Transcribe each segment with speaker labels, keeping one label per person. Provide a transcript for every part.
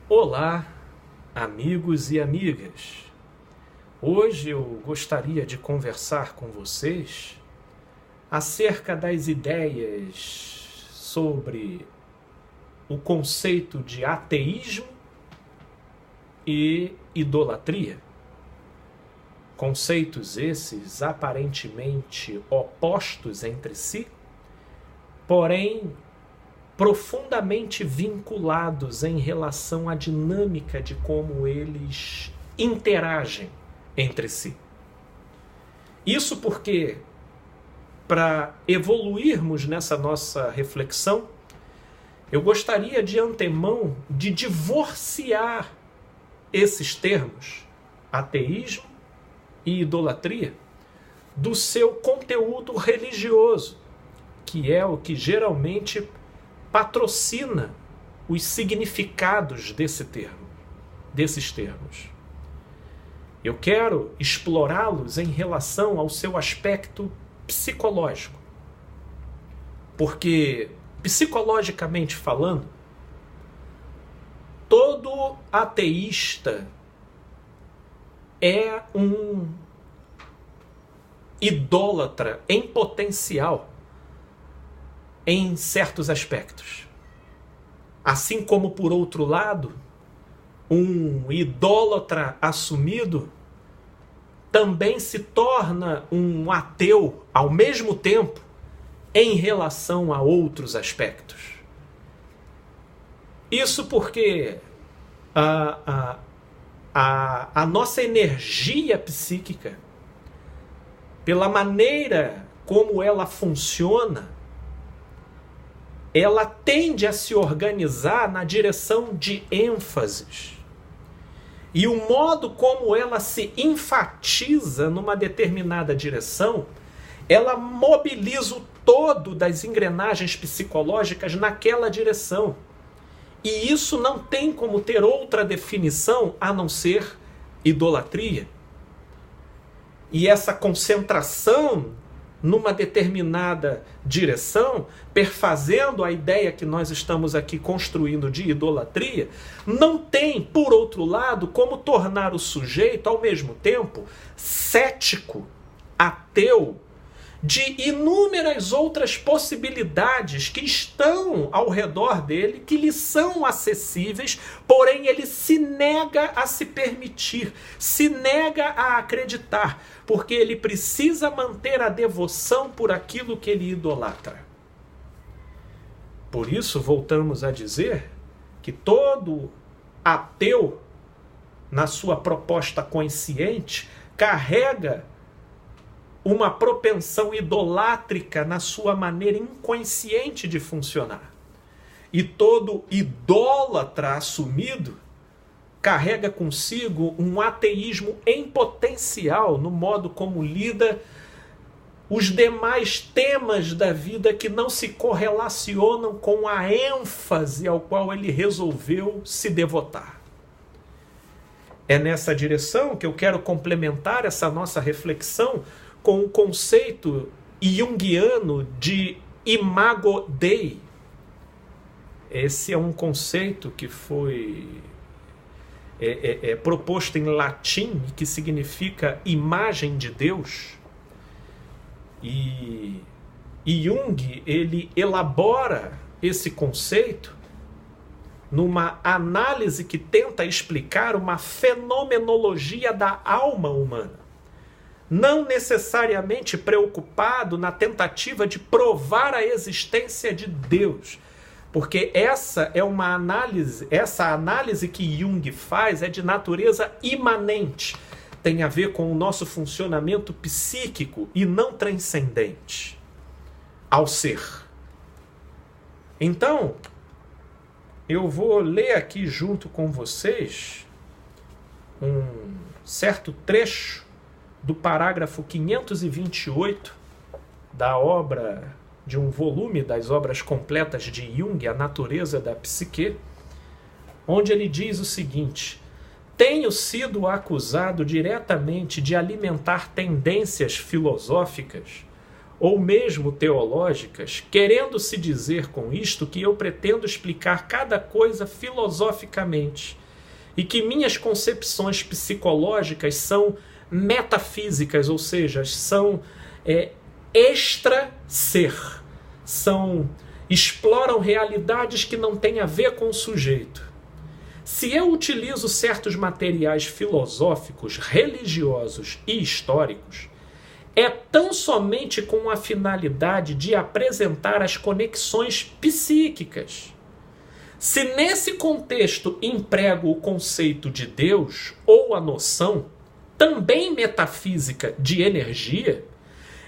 Speaker 1: Olá, amigos e amigas. Hoje eu gostaria de conversar com vocês acerca das ideias sobre o conceito de ateísmo e idolatria. Conceitos esses aparentemente opostos entre si, porém profundamente vinculados em relação à dinâmica de como eles interagem entre si. Isso porque, para evoluirmos nessa nossa reflexão, eu gostaria de antemão de divorciar esses termos, ateísmo e idolatria, do seu conteúdo religioso, que é o que geralmente patrocina os significados desses termos. Eu quero explorá-los em relação ao seu aspecto psicológico. Porque, psicologicamente falando, todo ateísta é um idólatra em potencial em certos aspectos. Assim como, por outro lado, um idólatra assumido também se torna um ateu ao mesmo tempo em relação a outros aspectos. Isso porque a nossa energia psíquica, pela maneira como ela funciona, ela tende a se organizar na direção de ênfases. E o modo como ela se enfatiza numa determinada direção, ela mobiliza o todo das engrenagens psicológicas naquela direção. E isso não tem como ter outra definição a não ser idolatria. E essa concentração numa determinada direção, perfazendo a ideia que nós estamos aqui construindo de idolatria, não tem, por outro lado, como tornar o sujeito, ao mesmo tempo, cético, ateu, de inúmeras outras possibilidades que estão ao redor dele, que lhe são acessíveis, porém ele se nega a se permitir, se nega a acreditar, porque ele precisa manter a devoção por aquilo que ele idolatra. Por isso, voltamos a dizer que todo ateu, na sua proposta consciente, carrega uma propensão idolátrica na sua maneira inconsciente de funcionar. E todo idólatra assumido carrega consigo um ateísmo em potencial no modo como lida os demais temas da vida que não se correlacionam com a ênfase ao qual ele resolveu se devotar. É nessa direção que eu quero complementar essa nossa reflexão com o conceito junguiano de imago Dei. Esse é um conceito que foi proposto em latim, que significa imagem de Deus. E Jung, ele elabora esse conceito numa análise que tenta explicar uma fenomenologia da alma humana, não necessariamente preocupado na tentativa de provar a existência de Deus, porque essa análise que Jung faz é de natureza imanente, tem a ver com o nosso funcionamento psíquico e não transcendente ao ser. Então, eu vou ler aqui junto com vocês um certo trecho do parágrafo 528 da obra, de um volume das obras completas de Jung, A Natureza da Psique, onde ele diz o seguinte: tenho sido acusado diretamente de alimentar tendências filosóficas ou mesmo teológicas, querendo se dizer com isto que eu pretendo explicar cada coisa filosoficamente e que minhas concepções psicológicas são metafísicas, ou seja, são extra-ser, exploram realidades que não têm a ver com o sujeito. Se eu utilizo certos materiais filosóficos, religiosos e históricos, é tão somente com a finalidade de apresentar as conexões psíquicas. Se nesse contexto emprego o conceito de Deus ou a noção, também metafísica, de energia,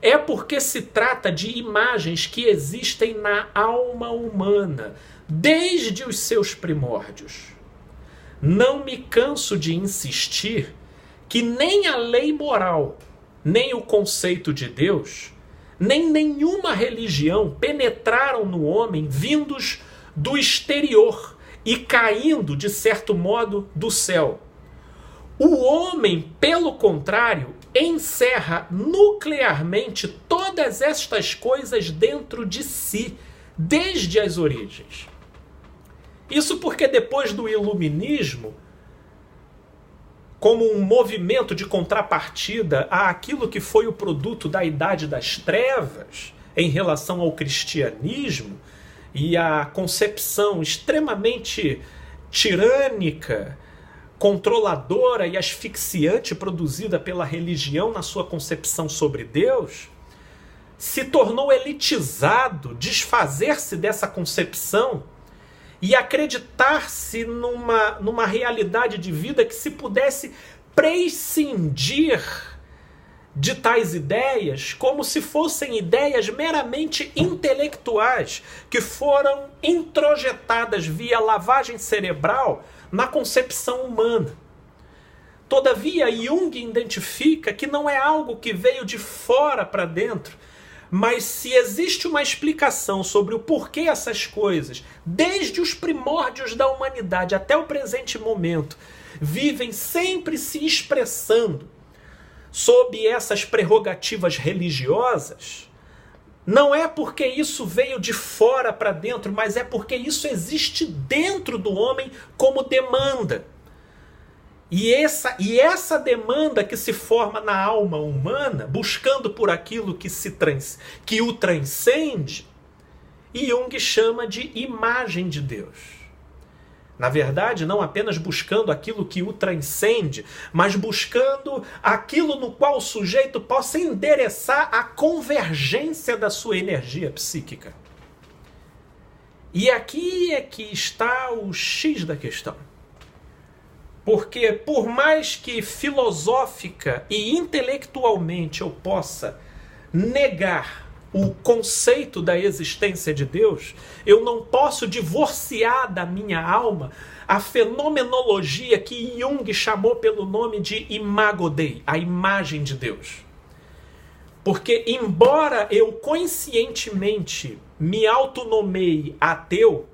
Speaker 1: é porque se trata de imagens que existem na alma humana, desde os seus primórdios. Não me canso de insistir que nem a lei moral, nem o conceito de Deus, nem nenhuma religião penetraram no homem vindos do exterior e caindo, de certo modo, do céu. O homem, pelo contrário, encerra nuclearmente todas estas coisas dentro de si, desde as origens. Isso porque depois do iluminismo, como um movimento de contrapartida àquilo que foi o produto da Idade das Trevas em relação ao cristianismo e à concepção extremamente tirânica, controladora e asfixiante produzida pela religião na sua concepção sobre Deus, se tornou elitizado desfazer-se dessa concepção e acreditar-se numa realidade de vida que se pudesse prescindir de tais ideias como se fossem ideias meramente intelectuais que foram introjetadas via lavagem cerebral na concepção humana. Todavia, Jung identifica que não é algo que veio de fora para dentro, mas se existe uma explicação sobre o porquê essas coisas, desde os primórdios da humanidade até o presente momento, vivem sempre se expressando sob essas prerrogativas religiosas, não é porque isso veio de fora para dentro, mas é porque isso existe dentro do homem como demanda. E essa demanda que se forma na alma humana, buscando por aquilo que o transcende, Jung chama de imagem de Deus. Na verdade, não apenas buscando aquilo que o transcende, mas buscando aquilo no qual o sujeito possa endereçar a convergência da sua energia psíquica. E aqui é que está o X da questão. Porque por mais que filosófica e intelectualmente eu possa negar o conceito da existência de Deus, eu não posso divorciar da minha alma a fenomenologia que Jung chamou pelo nome de imago Dei, a imagem de Deus. Porque embora eu conscientemente me autonomeie ateu,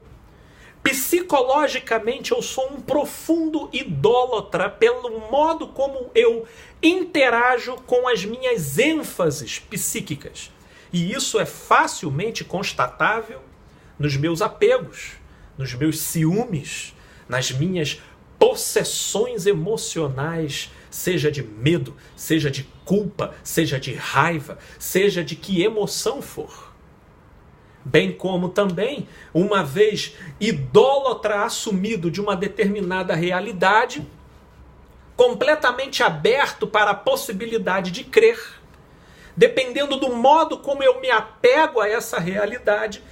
Speaker 1: psicologicamente eu sou um profundo idólatra pelo modo como eu interajo com as minhas ênfases psíquicas. E isso é facilmente constatável nos meus apegos, nos meus ciúmes, nas minhas possessões emocionais, seja de medo, seja de culpa, seja de raiva, seja de que emoção for. Bem como também, uma vez idólatra assumido de uma determinada realidade, completamente aberto para a possibilidade de crer, dependendo do modo como eu me apego a essa realidade,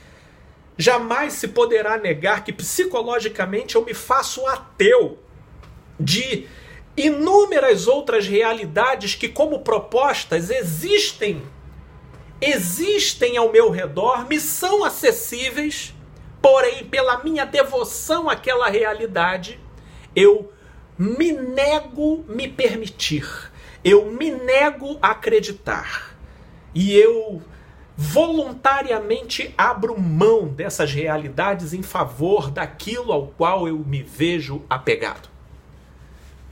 Speaker 1: jamais se poderá negar que psicologicamente eu me faço ateu de inúmeras outras realidades que, como propostas, existem ao meu redor, me são acessíveis, porém, pela minha devoção àquela realidade, eu me nego me permitir, eu me nego acreditar, e eu voluntariamente abro mão dessas realidades em favor daquilo ao qual eu me vejo apegado.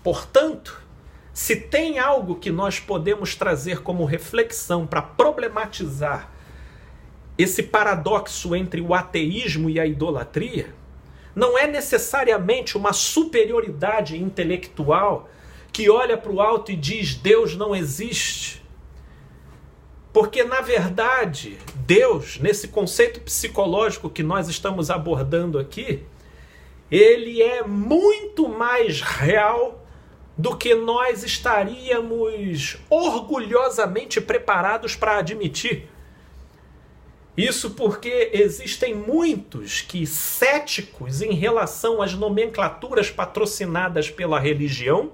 Speaker 1: Portanto, Se tem algo que nós podemos trazer como reflexão para problematizar esse paradoxo entre o ateísmo e a idolatria, não é necessariamente uma superioridade intelectual que olha para o alto e diz Deus não existe. Porque, na verdade, Deus, nesse conceito psicológico que nós estamos abordando aqui, ele é muito mais real do que nós estaríamos orgulhosamente preparados para admitir. Isso porque existem muitos que, céticos em relação às nomenclaturas patrocinadas pela religião,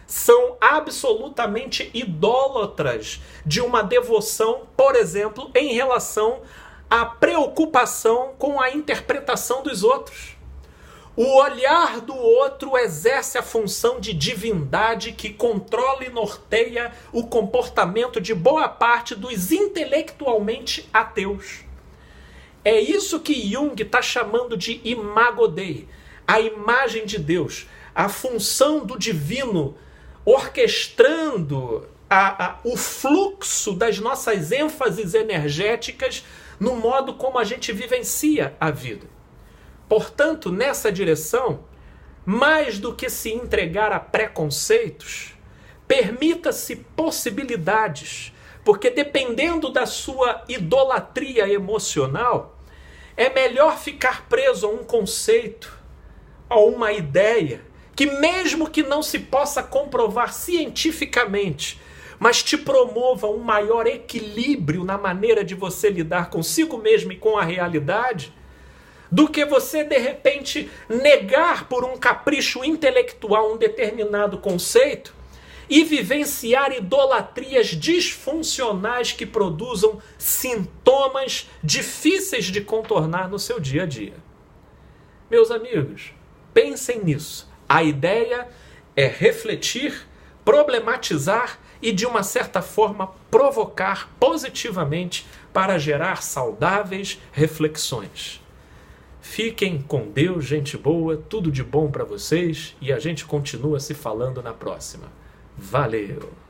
Speaker 1: são absolutamente idólatras de uma devoção, por exemplo, em relação à preocupação com a interpretação dos outros. O olhar do outro exerce a função de divindade que controla e norteia o comportamento de boa parte dos intelectualmente ateus. É isso que Jung está chamando de imago Dei, a imagem de Deus, a função do divino orquestrando o fluxo das nossas ênfases energéticas no modo como a gente vivencia a vida. Portanto, nessa direção, mais do que se entregar a preconceitos, permita-se possibilidades, porque dependendo da sua idolatria emocional, é melhor ficar preso a um conceito, a uma ideia, que mesmo que não se possa comprovar cientificamente, mas te promova um maior equilíbrio na maneira de você lidar consigo mesmo e com a realidade, do que você, de repente, negar por um capricho intelectual um determinado conceito e vivenciar idolatrias disfuncionais que produzam sintomas difíceis de contornar no seu dia a dia. Meus amigos, pensem nisso. A ideia é refletir, problematizar e, de uma certa forma, provocar positivamente para gerar saudáveis reflexões. Fiquem com Deus, gente boa, tudo de bom para vocês e a gente continua se falando na próxima. Valeu!